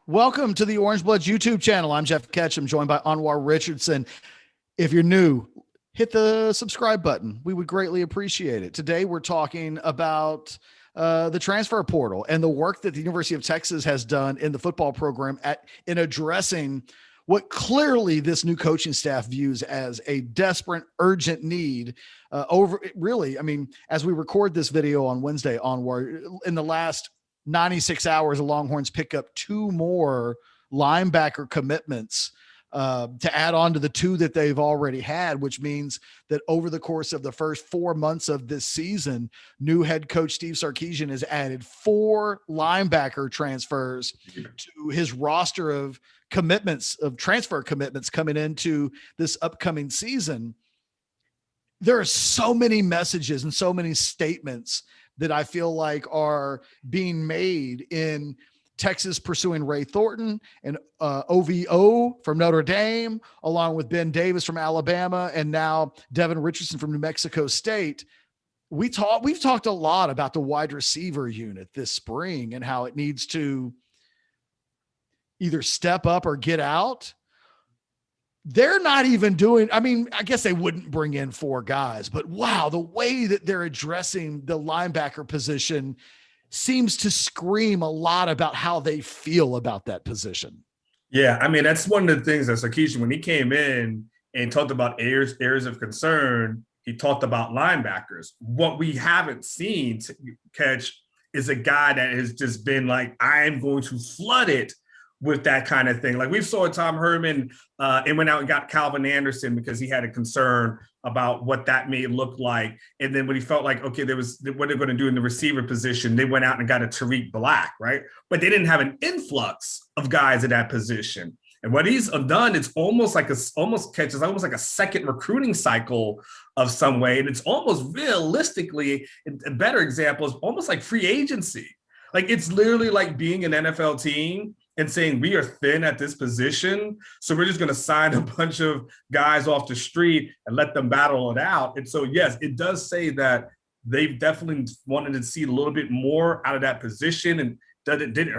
Welcome to the Orange Bloods YouTube channel. I'm Geoff Ketchum, joined by Anwar Richardson. If you're new, hit the subscribe button. We would greatly appreciate it. Today, we're talking about the transfer portal and the work that the University of Texas has done in the football program in addressing what clearly this new coaching staff views as a desperate, urgent need as we record this video on Wednesday onward, in the last 96 hours, the Longhorns pick up two more linebacker commitments to add on to the two that they've already had, which means that over the course of the first 4 months of this season, new head coach Steve Sarkisian has added four linebacker transfers to his roster of transfer commitments coming into this upcoming season. There are so many messages and so many statements that I feel like are being made in Texas pursuing Ray Thornton and Ovie Oghoufo from Notre Dame, along with Ben Davis from Alabama, and now Devin Richardson from New Mexico State. We've talked a lot about the wide receiver unit this spring and how it needs to either step up or get out. They're not even doing, I guess they wouldn't bring in four guys, but wow, the way that they're addressing the linebacker position seems to scream a lot about how they feel about that position. Yeah, that's one of the things that Sarkisian, when he came in and talked about areas of concern, he talked about linebackers. What we haven't seen, Catch, is a guy that has just been like, I am going to flood it with that kind of thing. Like we saw Tom Herman and went out and got Calvin Anderson because he had a concern about what that may look like. And then when he felt like, okay, there was what they're going to do in the receiver position, they went out and got a Tariq Black, right? But they didn't have an influx of guys at that position. And what he's done, it's almost like a second recruiting cycle of some way. And it's almost realistically, a better example is almost like free agency. Like it's literally like being an NFL team and saying we are thin at this position, so we're just going to sign a bunch of guys off the street and let them battle it out. And so, yes, it does say that they definitely wanted to see a little bit more out of that position, and didn't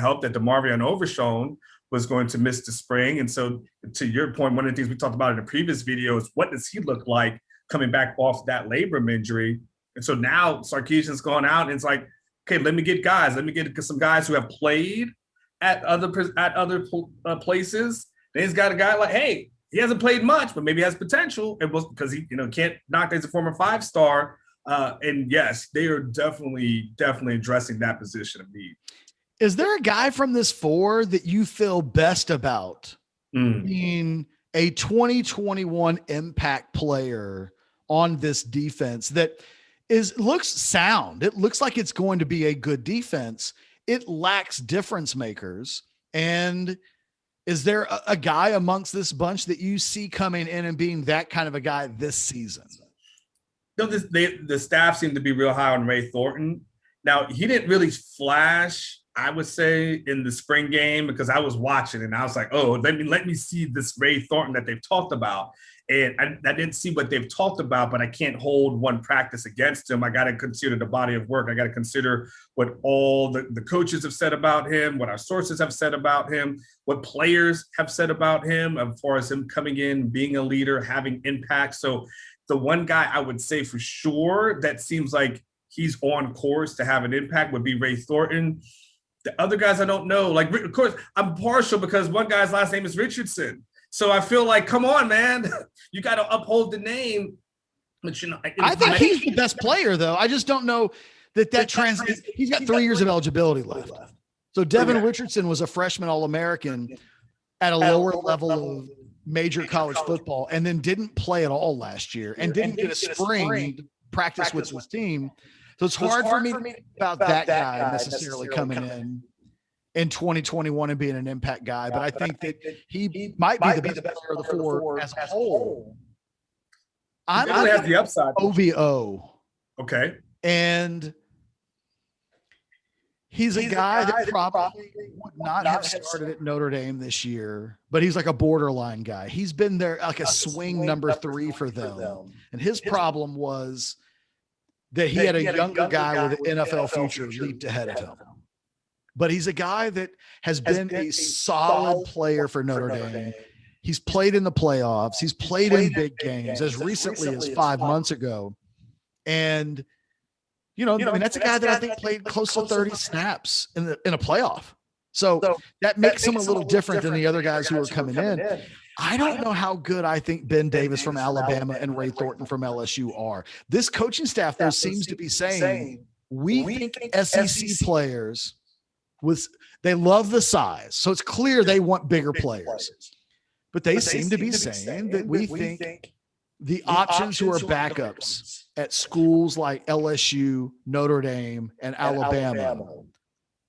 help that DeMarvion Overshown was going to miss the spring. And so, to your point, one of the things we talked about in the previous video is what does he look like coming back off that labrum injury? And so now Sarkisian's gone out and it's like, okay, let me get guys. Let me get some guys who have played at other places. Then he's got a guy like, hey, he hasn't played much, but maybe has potential. It was because he, can't knock. He's a former 5-star. And yes, they are definitely addressing that position of need. Is there a guy from this four that you feel best about being a 2021 impact player on this defense that looks sound? It looks like it's going to be a good defense. It lacks difference makers. And is there a guy amongst this bunch that you see coming in and being that kind of a guy this season? No, the staff seemed to be real high on Ray Thornton. Now, he didn't really flash, I would say, in the spring game because I was watching and I was like, oh, let me see this Ray Thornton that they've talked about. And I didn't see what they've talked about, but I can't hold one practice against him. I got to consider the body of work. I got to consider what all the coaches have said about him, what our sources have said about him, what players have said about him as far as him coming in, being a leader, having impact. So the one guy I would say for sure that seems like he's on course to have an impact would be Ray Thornton. The other guys I don't know. Like, of course, I'm partial because one guy's last name is Richardson. So I feel like, come on, man, you got to uphold the name. But I think he's the best player, though. I just don't know that translates. He's got 3 years of eligibility left. So Devin Richardson was a freshman All-American at a lower level of major college football, and then didn't play at all last year, and didn't get a spring to practice with his team. So it's hard for me to think about that guy necessarily coming in 2021 and being an impact guy. But I think that he might be the best player of the four as a whole. I'm going to have the upside. Ovie Oghoufo. Okay. And he's a guy that probably would not have started at Notre Dame this year, but he's like a borderline guy. He's been there like a swing number 3 for them. And his problem was that he had a younger guy with an NFL future leaped ahead of him. but he's a guy that has been a solid player for Notre Dame. He's played in the playoffs. He's played in big games as recently as 5 months ago. And, I mean, that's a guy that I think played close to 30 snaps in a playoff. So that makes him a little different than the other guys who are coming in. I don't know how good I think Ben Davis from Alabama and Ray Thornton from LSU are. This coaching staff, though, seems to be saying, we think SEC players they love the size. So it's clear they want bigger players. But they seem to be saying that we think the options who are backups at schools like LSU, Notre Dame, and Alabama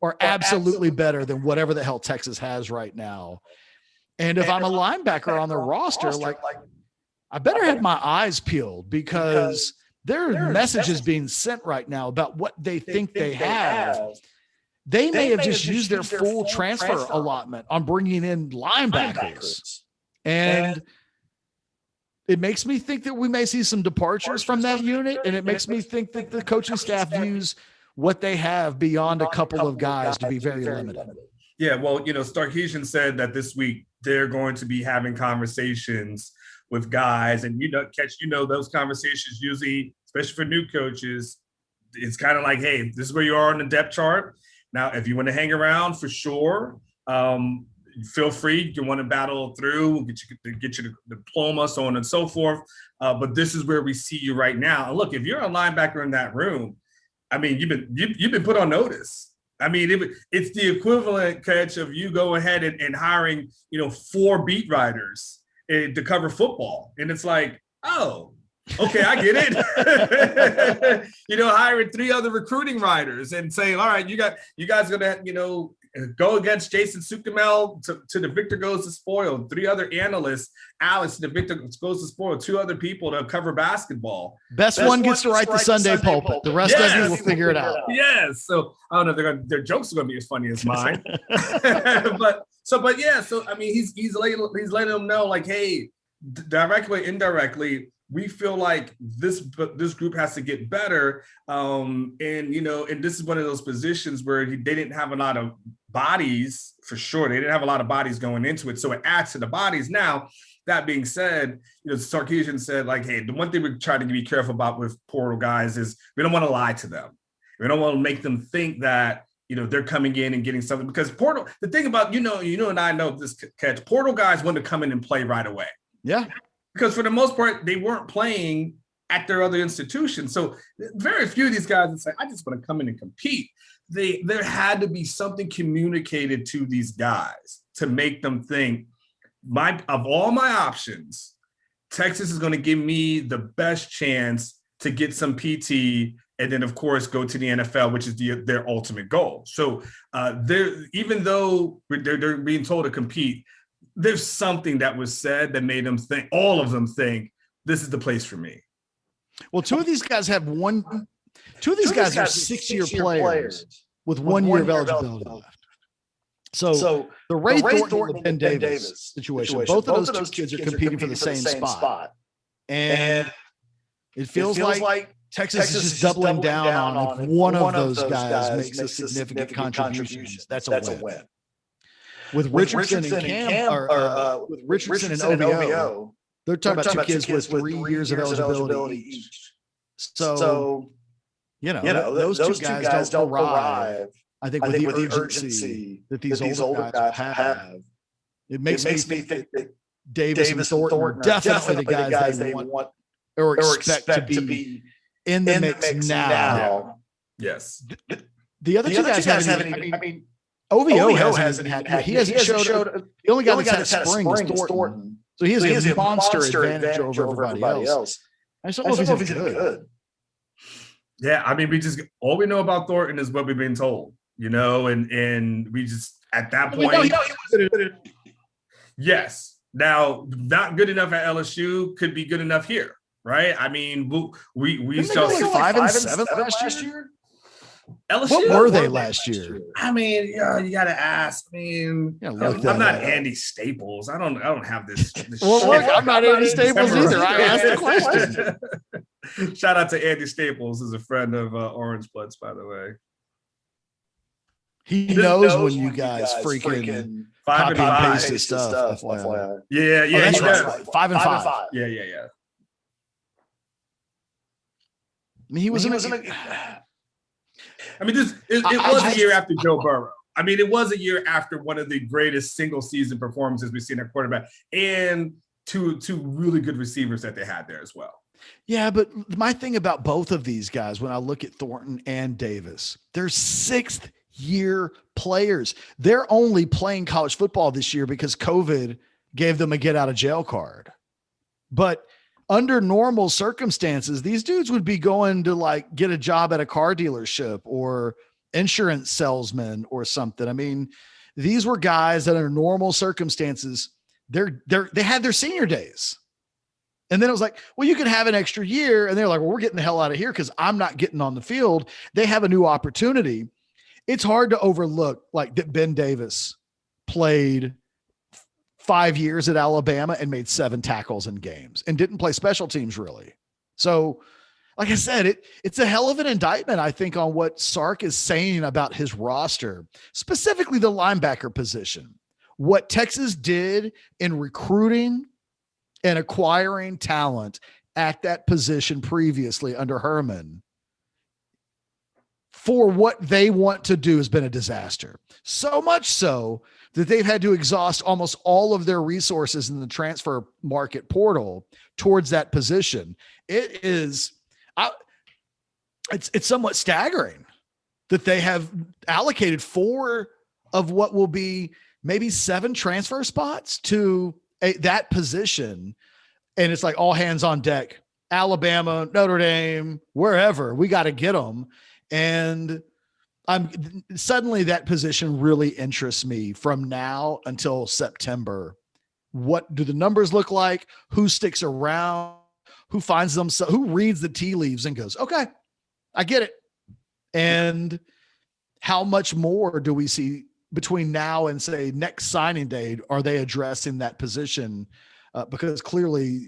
are absolutely better than whatever the hell Texas has right now. And if I'm a linebacker on the roster, like I better have my eyes peeled because there are messages being sent right now about what they think they have. They may have just used their full transfer allotment on bringing in linebackers. And it makes me think that we may see some departures from that unit. And it makes me think that the coaching staff views what they have beyond a couple of guys to be very limited. Yeah, well, Sarkisian said that this week they're going to be having conversations with guys. And, Catch, those conversations usually, especially for new coaches, it's kind of like, hey, this is where you are on the depth chart. Now, if you want to hang around, for sure, feel free. You want to battle through, get your diploma, so on and so forth. But this is where we see you right now. And look, if you're a linebacker in that room, I mean, you've been put on notice. I mean, it's the equivalent, Catch, of you go ahead and hiring, 4 beat writers to cover football. And it's like, oh, okay, I get it. Hiring 3 other recruiting writers and saying, all right, you guys are going to, go against Jason Sukamel to the victor goes to spoil. 3 other analysts, Alex to the victor goes to spoil. 2 other people to cover basketball. Best one gets to write the Sunday pulpit. The rest of you will figure it out. Yes. So I don't know if their jokes are going to be as funny as mine. but I mean, he's letting them know, like, hey, directly, indirectly, we feel like this group has to get better. And this is one of those positions where they didn't have a lot of bodies, for sure. They didn't have a lot of bodies going into it. So it adds to the bodies. Now, that being said, Sarkisian said, like, hey, the one thing we try to be careful about with portal guys is we don't want to lie to them. We don't want to make them think that, they're coming in and getting something, because portal, the thing about, and I know this, Catch, portal guys want to come in and play right away. Yeah. Because for the most part, they weren't playing at their other institutions. So very few of these guys would say, I just want to come in and compete. There had to be something communicated to these guys to make them think, of all my options, Texas is going to give me the best chance to get some PT and then, of course, go to the NFL, which is their ultimate goal. So even though they're being told to compete, there's something that was said that made them think, all of them think, this is the place for me. Well, two of these guys are 6-year players with 1 year of eligibility left. So the Ray Thornton and Ben Davis situation, both of those 2 kids are competing for the same spot. And it feels like Texas is just doubling down on if one of those guys makes a significant contribution. That's a win. With Richardson and Cam, with Richardson and Ovie, they're talking about 2 kids with 3 years of eligibility each. So, those 2 guys don't arrive, I think, with the urgency that these older guys have. It makes me think that Davis and Thornton are definitely the guys they want or expect to be in the mix now. Yes. The other 2 guys haven't. I mean, Ovie hasn't had. He hasn't showed. The only guy that's had a spring is Thornton. So he has a monster advantage over everybody else. I just don't know if he's good. Yeah, I mean, all we know about Thornton is what we've been told, and we just at that point. Yes. Now, not good enough at LSU could be good enough here, right? I mean, we saw 5 and 7 last year. LSU, what were they last year? I mean, you got to ask. I mean, I'm not Andy Staples. I don't have this. Well, look, I'm not Andy Staples either. I asked the question. Shout out to Andy Staples, who's a friend of Orange Bloods, by the way. He knows when you guys freaking Five copy and and five. paste his stuff. FYI. Yeah, Oh, that's he right. does. 5-5. Yeah. I mean, he was in a. I mean, it was a year after Joe Burrow. I mean, it was a year after one of the greatest single season performances we've seen at quarterback, and two really good receivers that they had there as well. Yeah, but my thing about both of these guys, when I look at Thornton and Davis, they're sixth year players. They're only playing college football this year because COVID gave them a get out of jail card. But under normal circumstances, these dudes would be going to like get a job at a car dealership or insurance salesman or something. I mean, these were guys that under normal circumstances, they had their senior days. And then it was like, well, you could have an extra year. And they're like, well, we're getting the hell out of here because I'm not getting on the field. They have a new opportunity. It's hard to overlook like that Ben Davis played 5 years at Alabama and made 7 tackles in games and didn't play special teams really. So like I said, it's a hell of an indictment, I think, on what Sark is saying about his roster, specifically the linebacker position. What Texas did in recruiting and acquiring talent at that position previously under Herman for what they want to do has been a disaster. So much so that they've had to exhaust almost all of their resources in the transfer market portal towards that position. It's somewhat staggering that they have allocated 4 of what will be maybe 7 transfer spots to that position. And it's like all hands on deck, Alabama, Notre Dame, wherever, we got to get them. And suddenly that position really interests me from now until September. What do the numbers look like? Who sticks around? Who finds them? Who reads the tea leaves and goes, okay, I get it. And how much more do we see between now and say next signing day? Are they addressing that position? Because clearly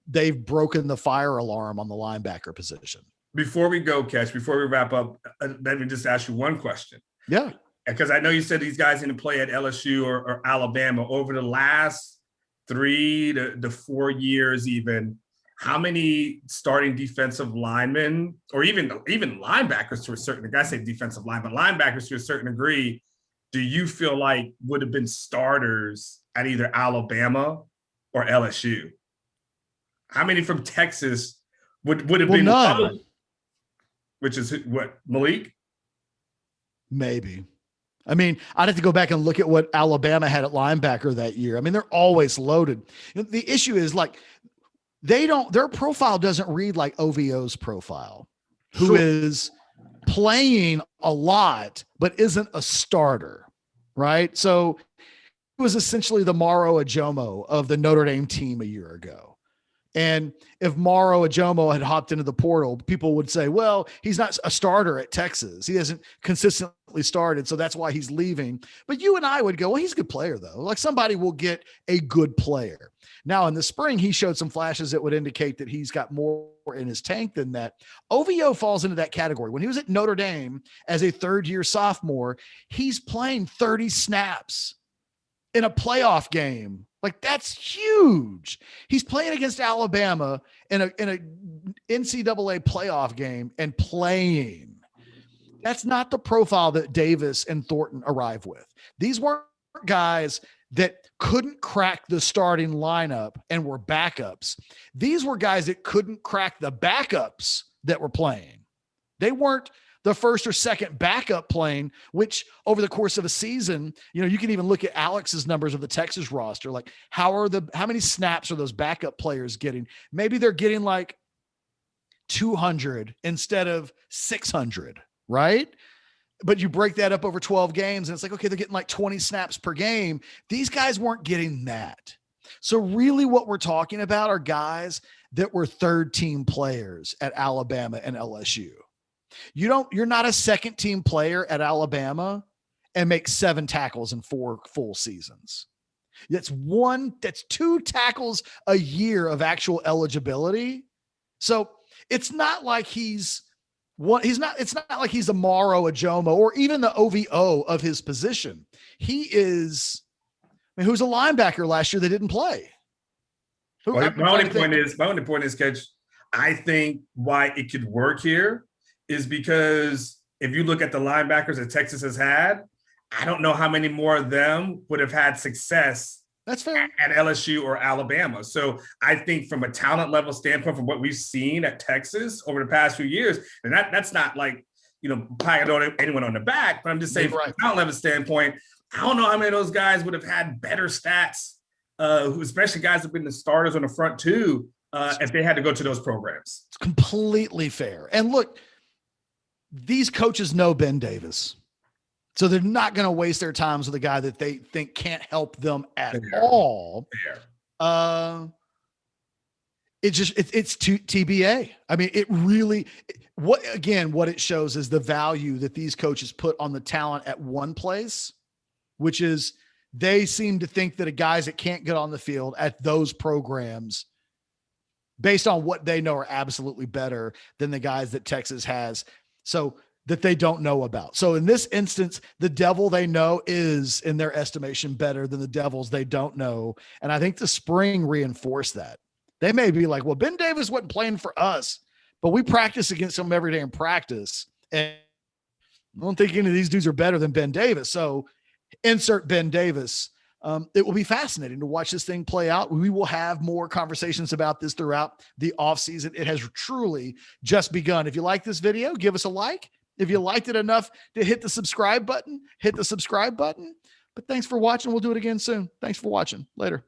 they've broken the fire alarm on the linebacker position. Before we go, Ketch, before we wrap up, let me just ask you one question. Yeah. Because I know you said these guys didn't play at LSU or Alabama over the last 3 to 4 years even. How many starting defensive linemen or even linebackers to a certain degree, I say defensive line, but linebackers to a certain degree, do you feel like would have been starters at either Alabama or LSU? How many from Texas would have been none? Which is what, Malik? Maybe. I mean, I'd have to go back and look at what Alabama had at linebacker that year. I mean, they're always loaded. The issue is like their profile doesn't read like OVO's profile, who is playing a lot, but isn't a starter, right? So it was essentially the Maro Ajomo of the Notre Dame team a year ago. And if Maro Ajomo had hopped into the portal, people would say, well, he's not a starter at Texas. He hasn't consistently started, so that's why he's leaving. But you and I would go, well, he's a good player, though. Like somebody will get a good player. Now, in the spring, he showed some flashes that would indicate that he's got more in his tank than that. OVO falls into that category. When he was at Notre Dame as a third-year sophomore, he's playing 30 snaps in a playoff game. Like that's huge. He's playing against Alabama in a NCAA playoff game and playing. That's not the profile that Davis and Thornton arrive with. These weren't guys that couldn't crack the starting lineup and were backups. These were guys that couldn't crack the backups that were playing. They weren't the first or second backup playing, which over the course of a season, you can even look at Alex's numbers of the Texas roster. Like how many snaps are those backup players getting? Maybe they're getting like 200 instead of 600, right? But you break that up over 12 games and it's like, okay, they're getting like 20 snaps per game. These guys weren't getting that. So really what we're talking about are guys that were third team players at Alabama and LSU. You're not a second team player at Alabama and make 7 tackles in 4 full seasons. That's 2 tackles a year of actual eligibility. So it's not like he's He's not, it's not like he's a Morrow, a Jomo, or even the OVO of his position. He is, I mean, who's a linebacker last year that didn't play? My only point is, Catch, I think why it could work here is because if you look at the linebackers that Texas has had, I don't know how many more of them would have had success. That's fair. At LSU or Alabama. So I think from a talent level standpoint, from what we've seen at Texas over the past few years, and that's not like, patting anyone on the back, but I'm just saying from a talent level standpoint, I don't know how many of those guys would have had better stats, especially guys who've been the starters on the front too, if they had to go to those programs. It's completely fair. And look, these coaches know Ben Davis. So they're not going to waste their times with a guy that they think can't help them at all. It's TBA. I mean, it really, what it shows is the value that these coaches put on the talent at one place, which is they seem to think that guys that can't get on the field at those programs, based on what they know, are absolutely better than the guys that Texas has. So that they don't know about. So in this instance, the devil they know is, in their estimation, better than the devils they don't know. And I think the spring reinforced that. They may be like, well, Ben Davis wasn't playing for us, but we practice against him every day in practice. And I don't think any of these dudes are better than Ben Davis. So insert Ben Davis. It will be fascinating to watch this thing play out. We will have more conversations about this throughout the offseason. It has truly just begun. If you like this video, give us a like. If you liked it enough to hit the subscribe button, hit the subscribe button. But thanks for watching. We'll do it again soon. Thanks for watching. Later.